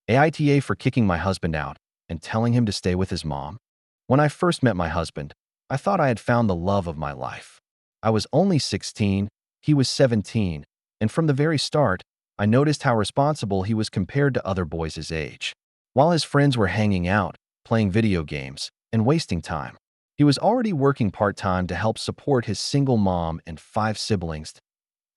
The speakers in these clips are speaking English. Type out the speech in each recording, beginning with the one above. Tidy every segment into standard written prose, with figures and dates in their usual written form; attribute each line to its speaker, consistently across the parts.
Speaker 1: AITA for kicking my husband out and telling him to stay with his mom. When I first met my husband, I thought I had found the love of my life. I was only 16, he was 17, and from the very start, I noticed how responsible he was compared to other boys his age. While his friends were hanging out, playing video games, and wasting time, he was already working part-time to help support his single mom and 5 siblings.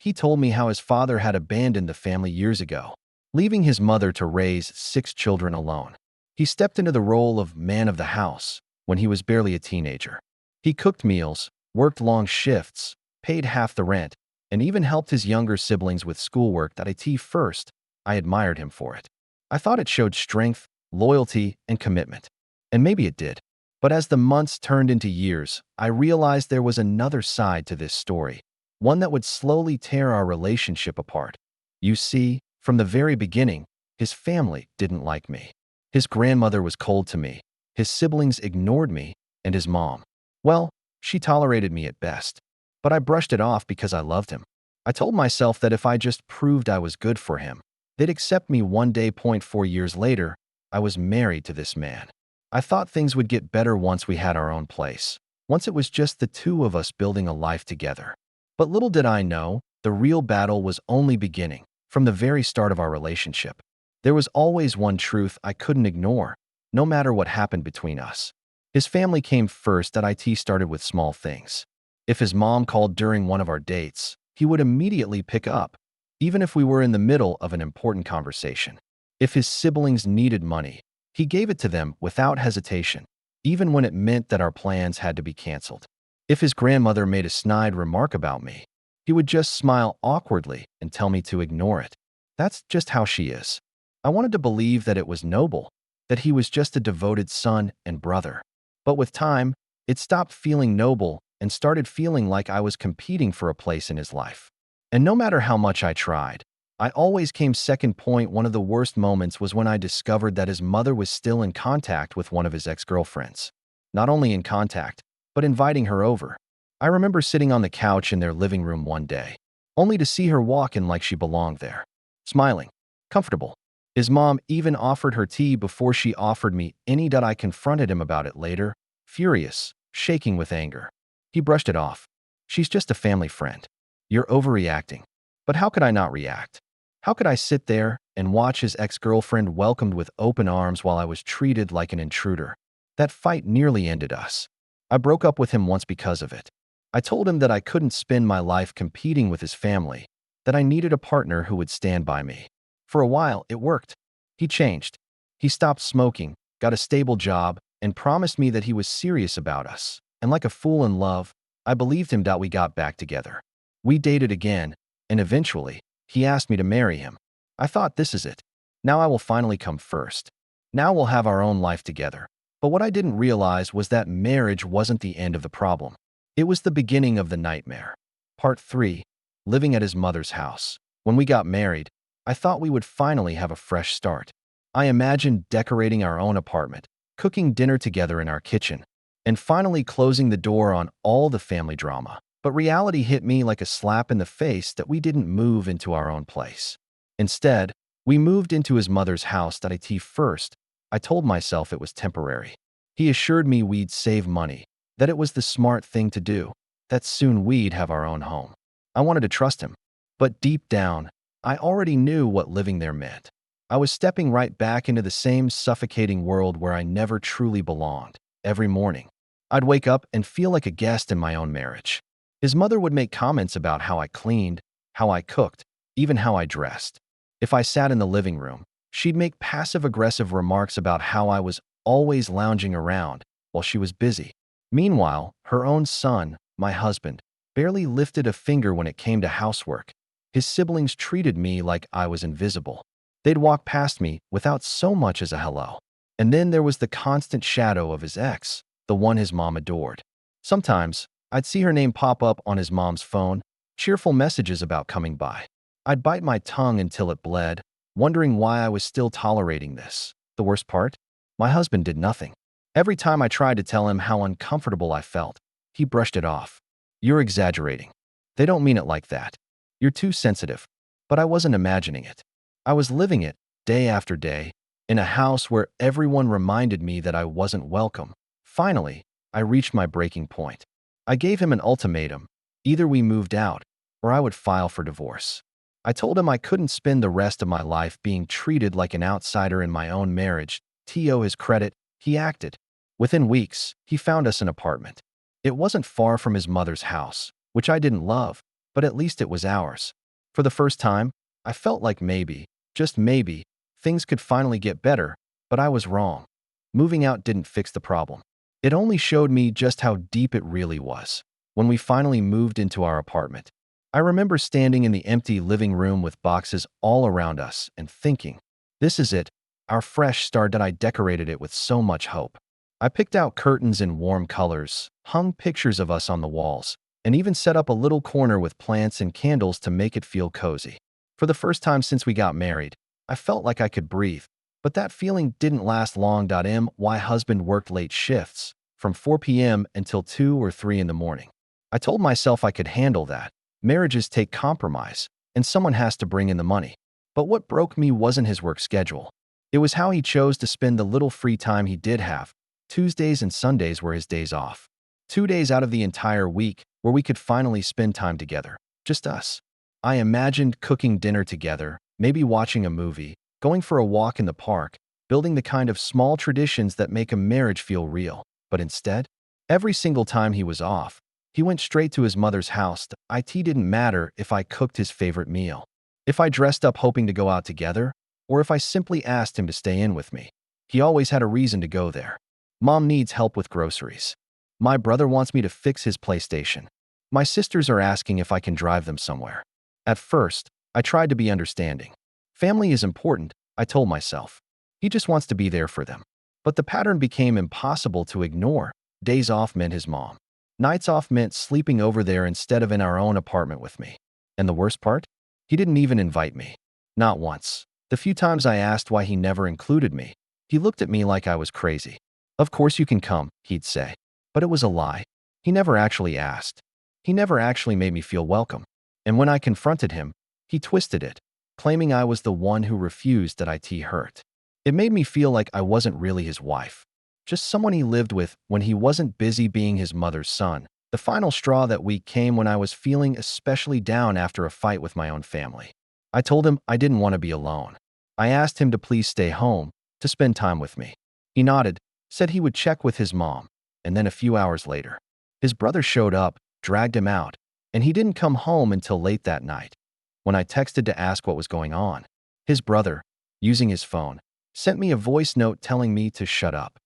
Speaker 1: He told me how his father had abandoned the family years ago, leaving his mother to raise 6 children alone. He stepped into the role of man of the house when he was barely a teenager. He cooked meals, worked long shifts, paid half the rent, and even helped his younger siblings with schoolwork. At first, I admired him for it. I thought it showed strength, loyalty, and commitment. And maybe it did. But as the months turned into years, I realized there was another side to this story, one that would slowly tear our relationship apart. You see, from the very beginning, his family didn't like me. His grandmother was cold to me, his siblings ignored me, and his mom, well, she tolerated me at best. But I brushed it off because I loved him. I told myself that if I just proved I was good for him, they'd accept me one day. 4 years later, I was married to this man. I thought things would get better once we had our own place, once it was just the two of us building a life together. But little did I know, the real battle was only beginning. From the very start of our relationship, there was always one truth I couldn't ignore, no matter what happened between us. His family came first. IT started with small things. If his mom called during one of our dates, he would immediately pick up, even if we were in the middle of an important conversation. If his siblings needed money, he gave it to them without hesitation, even when it meant that our plans had to be canceled. If his grandmother made a snide remark about me, he would just smile awkwardly and tell me to ignore it. That's just how she is. I wanted to believe that it was noble, that he was just a devoted son and brother. But with time, it stopped feeling noble and started feeling like I was competing for a place in his life. And no matter how much I tried, I always came second. One of the worst moments was when I discovered that his mother was still in contact with one of his ex-girlfriends. Not only in contact, but inviting her over. I remember sitting on the couch in their living room one day, only to see her walk in like she belonged there, smiling, comfortable. His mom even offered her tea before she offered me any. I confronted him about it later, furious, shaking with anger. He brushed it off. She's just a family friend. You're overreacting. But how could I not react? How could I sit there and watch his ex-girlfriend welcomed with open arms while I was treated like an intruder? That fight nearly ended us. I broke up with him once because of it. I told him that I couldn't spend my life competing with his family, that I needed a partner who would stand by me. For a while, it worked. He changed. He stopped smoking, got a stable job, and promised me that he was serious about us. And like a fool in love, I believed him. We got back together. We dated again, and eventually, he asked me to marry him. I thought, this is it. Now I will finally come first. Now we'll have our own life together. But what I didn't realize was that marriage wasn't the end of the problem. It was the beginning of the nightmare. Part 3. Living at his mother's house. When we got married, I thought we would finally have a fresh start. I imagined decorating our own apartment, cooking dinner together in our kitchen, and finally closing the door on all the family drama. But reality hit me like a slap in the face that we didn't move into our own place. Instead, we moved into his mother's house. First, I told myself it was temporary. He assured me we'd save money, that it was the smart thing to do, that soon we'd have our own home. I wanted to trust him. But deep down, I already knew what living there meant. I was stepping right back into the same suffocating world where I never truly belonged. Every morning, I'd wake up and feel like a guest in my own marriage. His mother would make comments about how I cleaned, how I cooked, even how I dressed. If I sat in the living room, she'd make passive-aggressive remarks about how I was always lounging around while she was busy. Meanwhile, her own son, my husband, barely lifted a finger when it came to housework. His siblings treated me like I was invisible. They'd walk past me without so much as a hello. And then there was the constant shadow of his ex, the one his mom adored. Sometimes, I'd see her name pop up on his mom's phone, cheerful messages about coming by. I'd bite my tongue until it bled, wondering why I was still tolerating this. The worst part? My husband did nothing. Every time I tried to tell him how uncomfortable I felt, he brushed it off. You're exaggerating. They don't mean it like that. You're too sensitive. But I wasn't imagining it. I was living it, day after day, in a house where everyone reminded me that I wasn't welcome. Finally, I reached my breaking point. I gave him an ultimatum. Either we moved out, or I would file for divorce. I told him I couldn't spend the rest of my life being treated like an outsider in my own marriage. To his credit, he acted. Within weeks, he found us an apartment. It wasn't far from his mother's house, which I didn't love, but at least it was ours. For the first time, I felt like maybe, just maybe, things could finally get better, but I was wrong. Moving out didn't fix the problem. It only showed me just how deep it really was. When we finally moved into our apartment, I remember standing in the empty living room with boxes all around us and thinking, this is it, our fresh start. That I decorated it with so much hope. I picked out curtains in warm colors, hung pictures of us on the walls, and even set up a little corner with plants and candles to make it feel cozy. For the first time since we got married, I felt like I could breathe, but that feeling didn't last long. My husband worked late shifts, from 4 p.m. until 2 or 3 in the morning. I told myself I could handle that. Marriages take compromise, and someone has to bring in the money. But what broke me wasn't his work schedule. It was how he chose to spend the little free time he did have. Tuesdays and Sundays were his days off. 2 days out of the entire week where we could finally spend time together, just us. I imagined cooking dinner together, maybe watching a movie, going for a walk in the park, building the kind of small traditions that make a marriage feel real. But instead, every single time he was off, he went straight to his mother's house. It didn't matter if I cooked his favorite meal, if I dressed up hoping to go out together, or if I simply asked him to stay in with me. He always had a reason to go there. Mom needs help with groceries. My brother wants me to fix his PlayStation. My sisters are asking if I can drive them somewhere. At first, I tried to be understanding. Family is important, I told myself. He just wants to be there for them. But the pattern became impossible to ignore. Days off meant his mom. Nights off meant sleeping over there instead of in our own apartment with me. And the worst part? He didn't even invite me. Not once. The few times I asked why he never included me, he looked at me like I was crazy. Of course you can come, he'd say. But it was a lie. He never actually asked. He never actually made me feel welcome. And when I confronted him, he twisted it, claiming I was the one who refused. That it hurt. It made me feel like I wasn't really his wife, just someone he lived with when he wasn't busy being his mother's son. The final straw that week came when I was feeling especially down after a fight with my own family. I told him I didn't want to be alone. I asked him to please stay home, to spend time with me. He nodded, said he would check with his mom, and then a few hours later, his brother showed up, dragged him out, and he didn't come home until late that night. When I texted to ask what was going on, his brother, using his phone, sent me a voice note telling me to shut up.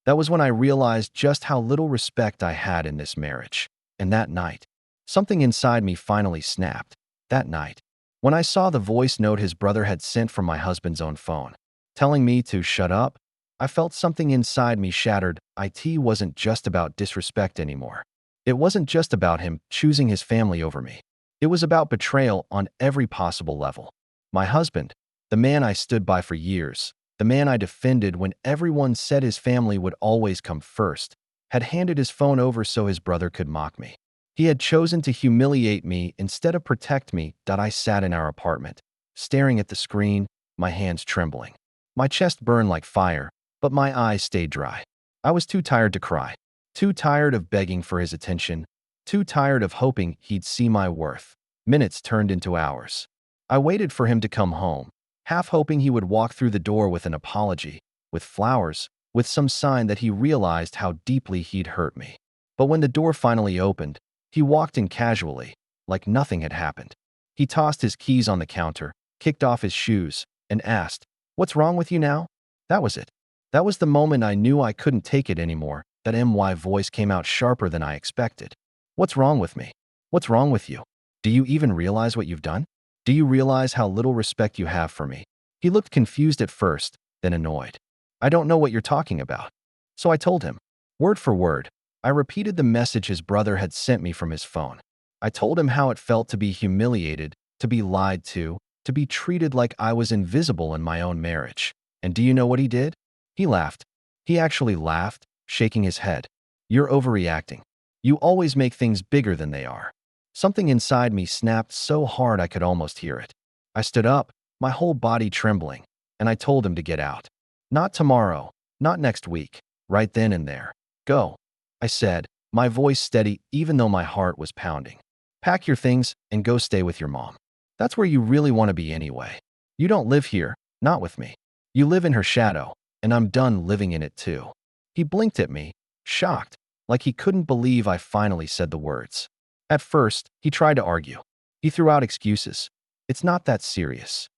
Speaker 1: That was when I realized just how little respect I had in this marriage. And that night, something inside me finally snapped. That night, when I saw the voice note his brother had sent from my husband's own phone, telling me to shut up, I felt something inside me shattered. It wasn't just about disrespect anymore. It wasn't just about him choosing his family over me. It was about betrayal on every possible level. My husband, the man I stood by for years, the man I defended when everyone said his family would always come first, had handed his phone over so his brother could mock me. He had chosen to humiliate me instead of protect me. I sat in our apartment, staring at the screen, my hands trembling. My chest burned like fire, but my eyes stayed dry. I was too tired to cry, too tired of begging for his attention, too tired of hoping he'd see my worth. Minutes turned into hours. I waited for him to come home, half hoping he would walk through the door with an apology, with flowers, with some sign that he realized how deeply he'd hurt me. But when the door finally opened, he walked in casually, like nothing had happened. He tossed his keys on the counter, kicked off his shoes, and asked, "What's wrong with you now?" That was it. That was the moment I knew I couldn't take it anymore. That voice came out sharper than I expected. "What's wrong with me? What's wrong with you? Do you even realize what you've done? Do you realize how little respect you have for me?" He looked confused at first, then annoyed. "I don't know what you're talking about." So I told him. Word for word, I repeated the message his brother had sent me from his phone. I told him how it felt to be humiliated, to be lied to be treated like I was invisible in my own marriage. And do you know what he did? He laughed. He actually laughed, shaking his head. "You're overreacting. You always make things bigger than they are." Something inside me snapped so hard I could almost hear it. I stood up, my whole body trembling, and I told him to get out. Not tomorrow, not next week, right then and there. Go, I said, my voice steady even though my heart was pounding. Pack your things and go stay with your mom. That's where you really want to be anyway. You don't live here, not with me. You live in her shadow, and I'm done living in it too. He blinked at me, shocked, like he couldn't believe I finally said the words. At first, he tried to argue. He threw out excuses. It's not that serious.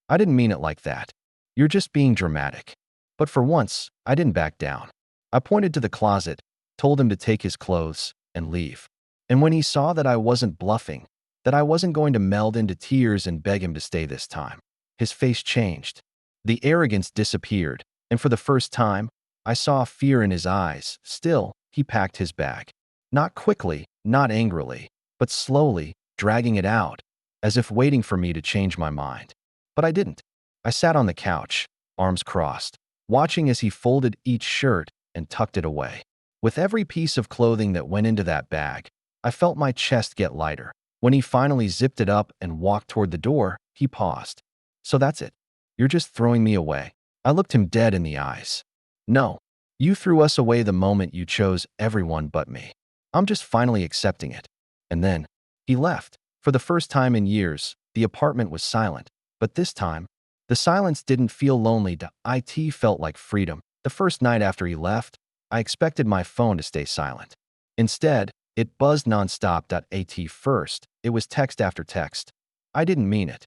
Speaker 1: I didn't mean it like that. You're just being dramatic. But for once, I didn't back down. I pointed to the closet, told him to take his clothes, and leave. And when he saw that I wasn't bluffing, that I wasn't going to meld into tears and beg him to stay this time, his face changed. The arrogance disappeared, and for the first time, I saw fear in his eyes. Still, he packed his bag. Not quickly, not angrily, but slowly, dragging it out, as if waiting for me to change my mind. But I didn't. I sat on the couch, arms crossed, watching as he folded each shirt and tucked it away. With every piece of clothing that went into that bag, I felt my chest get lighter. When he finally zipped it up and walked toward the door, he paused. So that's it. You're just throwing me away. I looked him dead in the eyes. No, you threw us away the moment you chose everyone but me. I'm just finally accepting it. And then, he left. For the first time in years, the apartment was silent. But this time, the silence didn't feel lonely. It felt like freedom. The first night after he left, I expected my phone to stay silent. Instead, it buzzed nonstop. At first, it was text after text. I didn't mean it.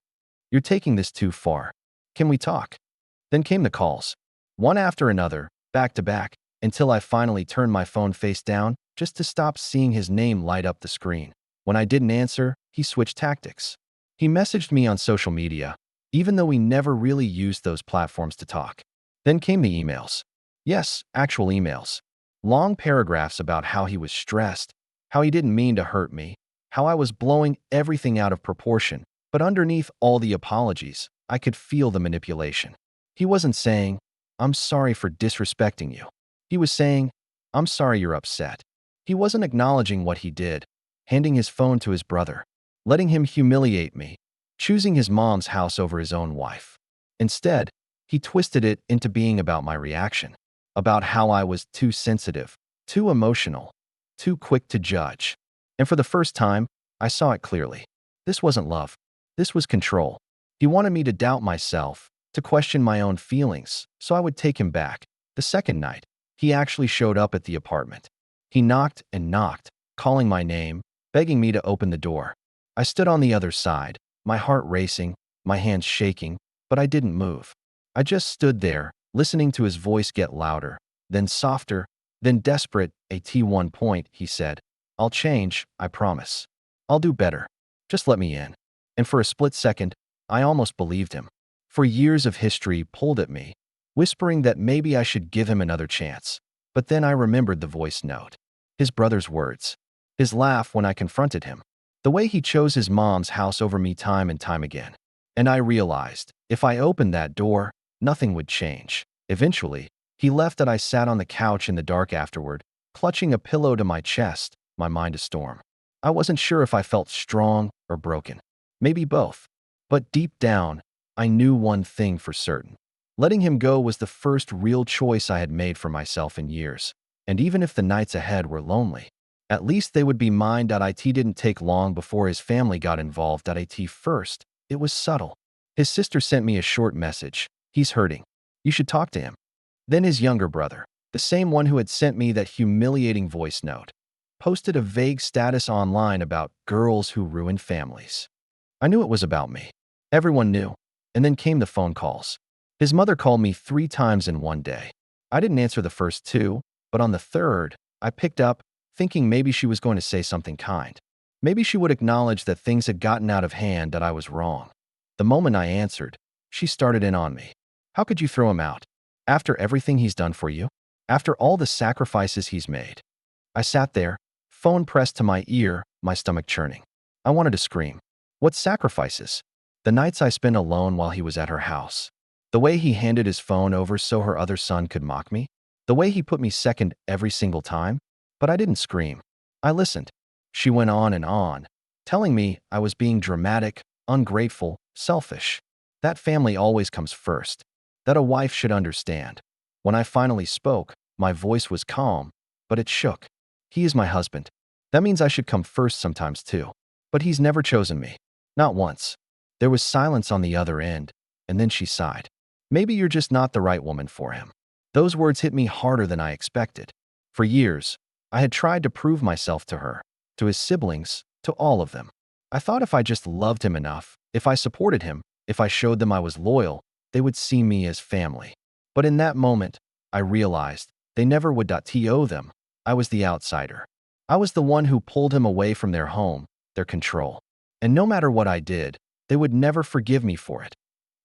Speaker 1: You're taking this too far. Can we talk? Then came the calls. One after another, back to back, until I finally turned my phone face down just to stop seeing his name light up the screen. When I didn't answer, he switched tactics. He messaged me on social media, even though we never really used those platforms to talk. Then came the emails. Yes, actual emails. Long paragraphs about how he was stressed, how he didn't mean to hurt me, how I was blowing everything out of proportion. But underneath all the apologies, I could feel the manipulation. He wasn't saying, "I'm sorry for disrespecting you." He was saying, "I'm sorry you're upset." He wasn't acknowledging what he did, handing his phone to his brother, letting him humiliate me, choosing his mom's house over his own wife. Instead, he twisted it into being about my reaction, about how I was too sensitive, too emotional, too quick to judge. And for the first time, I saw it clearly. This wasn't love. This was control. He wanted me to doubt myself, to question my own feelings, so I would take him back. The second night, he actually showed up at the apartment. He knocked and knocked, calling my name, begging me to open the door. I stood on the other side, my heart racing, my hands shaking, but I didn't move. I just stood there, listening to his voice get louder, then softer, then desperate. At one point, he said, "I'll change, I promise. I'll do better. Just let me in." And for a split second, I almost believed him. For years of history pulled at me, whispering that maybe I should give him another chance. But then I remembered the voice note, his brother's words, his laugh when I confronted him, the way he chose his mom's house over me time and time again. And I realized, if I opened that door, nothing would change. Eventually, he left and I sat on the couch in the dark afterward, clutching a pillow to my chest, my mind a storm. I wasn't sure if I felt strong or broken. Maybe both. But deep down, I knew one thing for certain. Letting him go was the first real choice I had made for myself in years. And even if the nights ahead were lonely, at least they would be mine. It didn't take long before his family got involved. At first, it was subtle. His sister sent me a short message. "He's hurting. You should talk to him." Then his younger brother, the same one who had sent me that humiliating voice note, posted a vague status online about girls who ruin families. I knew it was about me. Everyone knew. And then came the phone calls. His mother called me 3 times in one day. I didn't answer the first 2, but on the third, I picked up, thinking maybe she was going to say something kind. Maybe she would acknowledge that things had gotten out of hand, that I was wrong. The moment I answered, she started in on me. "How could you throw him out? After everything he's done for you? After all the sacrifices he's made?" I sat there, phone pressed to my ear, my stomach churning. I wanted to scream. What sacrifices? The nights I spent alone while he was at her house. The way he handed his phone over so her other son could mock me. The way he put me second every single time. But I didn't scream. I listened. She went on, telling me I was being dramatic, ungrateful, selfish. That family always comes first. that a wife should understand. When I finally spoke, my voice was calm, but it shook. He is my husband. That means I should come first sometimes too. But he's never chosen me. Not once. There was silence on the other end, and then she sighed. Maybe you're just not the right woman for him. Those words hit me harder than I expected. For years, I had tried to prove myself to her, to his siblings, to all of them. I thought if I just loved him enough, if I supported him, if I showed them I was loyal, they would see me as family. But in that moment, I realized they never would. To them, I was the outsider. I was the one who pulled him away from their home, their control. And no matter what I did, they would never forgive me for it.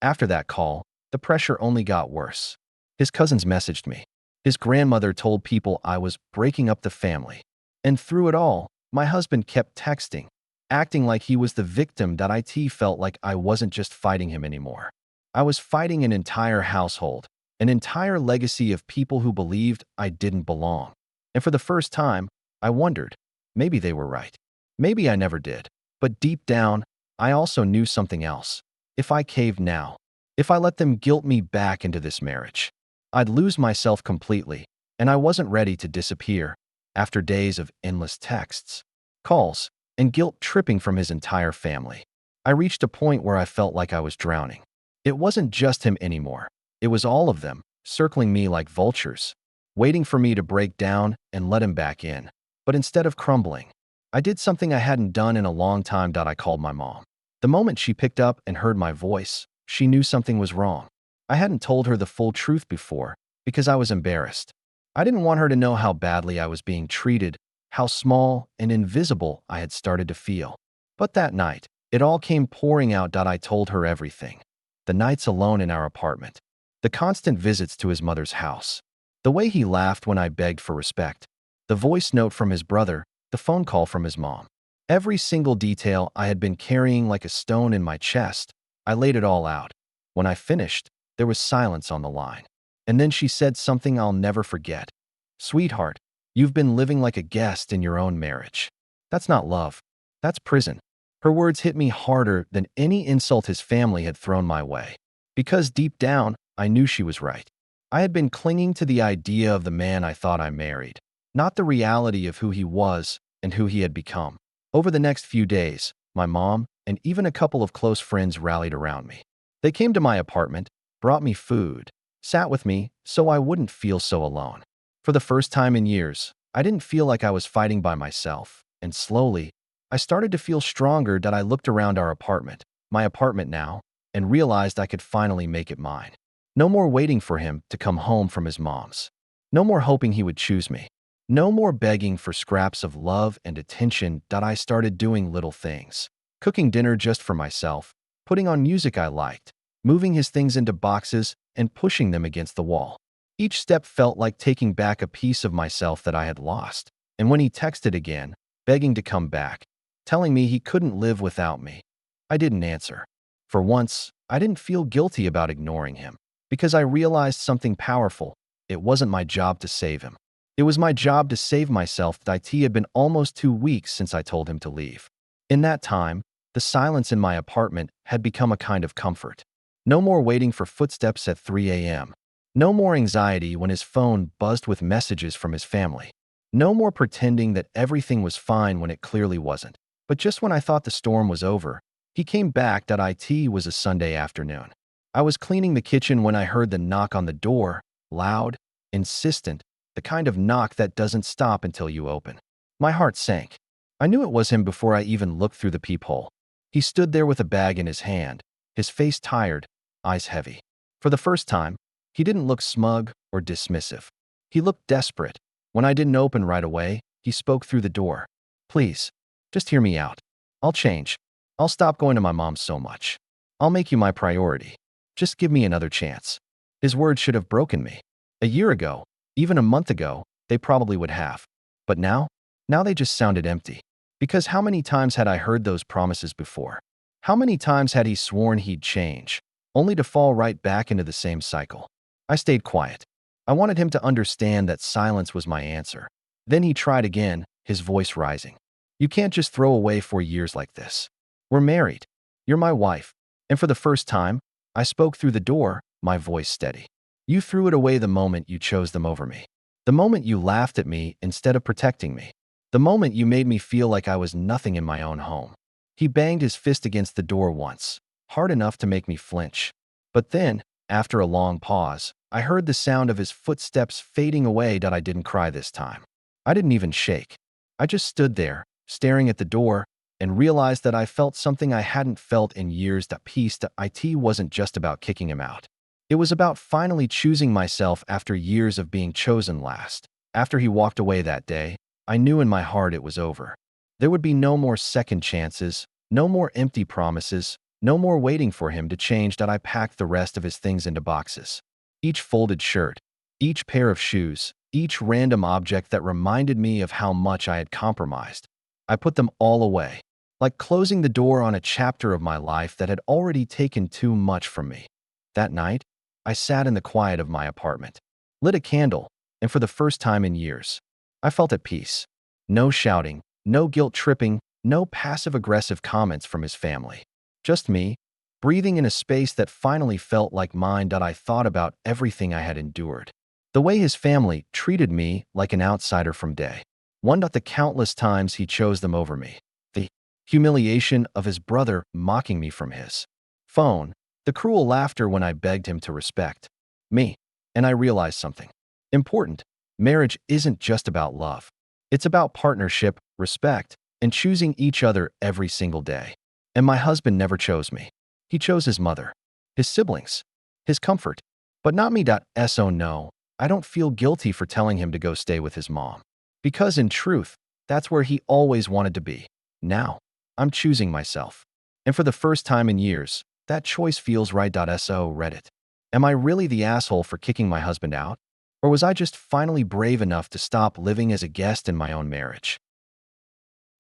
Speaker 1: After that call, the pressure only got worse. His cousins messaged me. His grandmother told people I was breaking up the family. And through it all, my husband kept texting, acting like he was the victim. It felt like I wasn't just fighting him anymore. I was fighting an entire household, an entire legacy of people who believed I didn't belong. And for the first time, I wondered, maybe they were right. Maybe I never did. But deep down, I also knew something else. If I caved now, if I let them guilt me back into this marriage, I'd lose myself completely, and I wasn't ready to disappear after days of endless texts, calls, and guilt tripping from his entire family. I reached a point where I felt like I was drowning. It wasn't just him anymore. It was all of them, circling me like vultures, waiting for me to break down and let him back in. But instead of crumbling, I did something I hadn't done in a long time. I called my mom. The moment she picked up and heard my voice, she knew something was wrong. I hadn't told her the full truth before because I was embarrassed. I didn't want her to know how badly I was being treated, how small and invisible I had started to feel. But that night, it all came pouring out. I told her everything. The nights alone in our apartment, the constant visits to his mother's house, the way he laughed when I begged for respect, the voice note from his brother, the phone call from his mom. Every single detail I had been carrying like a stone in my chest, I laid it all out. When I finished, there was silence on the line. And then she said something I'll never forget. "Sweetheart, you've been living like a guest in your own marriage. That's not love. That's prison." Her words hit me harder than any insult his family had thrown my way. Because deep down, I knew she was right. I had been clinging to the idea of the man I thought I married, not the reality of who he was and who he had become. Over the next few days, my mom and even a couple of close friends rallied around me. They came to my apartment, brought me food, sat with me so I wouldn't feel so alone. For the first time in years, I didn't feel like I was fighting by myself, and slowly, I started to feel stronger. I looked around our apartment, my apartment now, and realized I could finally make it mine. No more waiting for him to come home from his mom's. No more hoping he would choose me. No more begging for scraps of love and attention. I started doing little things. Cooking dinner just for myself, putting on music I liked, moving his things into boxes and pushing them against the wall. Each step felt like taking back a piece of myself that I had lost. And when he texted again, begging to come back, telling me he couldn't live without me, I didn't answer. For once, I didn't feel guilty about ignoring him, because I realized something powerful. It wasn't my job to save him. It was my job to save myself. It had been almost 2 weeks since I told him to leave. In that time, the silence in my apartment had become a kind of comfort. No more waiting for footsteps at 3 a.m. No more anxiety when his phone buzzed with messages from his family. No more pretending that everything was fine when it clearly wasn't. But just when I thought the storm was over, he came back. It was a Sunday afternoon. I was cleaning the kitchen when I heard the knock on the door, loud, insistent, the kind of knock that doesn't stop until you open. My heart sank. I knew it was him before I even looked through the peephole. He stood there with a bag in his hand, his face tired, eyes heavy. For the first time, he didn't look smug or dismissive. He looked desperate. When I didn't open right away, he spoke through the door. "Please, just hear me out. I'll change. I'll stop going to my mom so much. I'll make you my priority. Just give me another chance." His words should have broken me. A year ago, even a month ago, they probably would have. But now they just sounded empty. Because how many times had I heard those promises before? How many times had he sworn he'd change, only to fall right back into the same cycle? I stayed quiet. I wanted him to understand that silence was my answer. Then he tried again, his voice rising. "You can't just throw away 4 years like this. We're married. You're my wife." And for the first time, I spoke through the door, my voice steady. You threw it away the moment you chose them over me. The moment you laughed at me instead of protecting me. The moment you made me feel like I was nothing in my own home. He banged his fist against the door once, hard enough to make me flinch. But then, after a long pause, I heard the sound of his footsteps fading away. I didn't cry this time. I didn't even shake. I just stood there, staring at the door, and realized that I felt something I hadn't felt in years. Peace. It wasn't just about kicking him out. It was about finally choosing myself after years of being chosen last. After he walked away that day, I knew in my heart it was over. There would be no more second chances, no more empty promises, no more waiting for him to change. I packed the rest of his things into boxes. Each folded shirt, each pair of shoes, each random object that reminded me of how much I had compromised. I put them all away, like closing the door on a chapter of my life that had already taken too much from me. That night, I sat in the quiet of my apartment, lit a candle, and for the first time in years, I felt at peace. No shouting, no guilt-tripping, no passive-aggressive comments from his family. Just me, breathing in a space that finally felt like mine. I thought about everything I had endured. The way his family treated me like an outsider from day one. The countless times he chose them over me. The humiliation of his brother mocking me from his phone. The cruel laughter when I begged him to respect me. And I realized something important. Marriage isn't just about love. It's about partnership, respect, and choosing each other every single day. And my husband never chose me. He chose his mother, his siblings, his comfort, but not me. So no, I don't feel guilty for telling him to go stay with his mom. Because in truth, that's where he always wanted to be. Now, I'm choosing myself. And for the first time in years, that choice feels right. So Reddit. Am I really the asshole for kicking my husband out? Or was I just finally brave enough to stop living as a guest in my own marriage?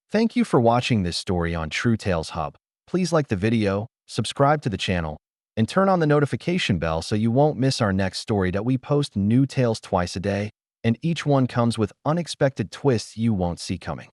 Speaker 1: Thank you for watching this story on True Tales Hub. Please like the video, subscribe to the channel, and turn on the notification bell so you won't miss our next story. We post new tales twice a day, and each one comes with unexpected twists you won't see coming.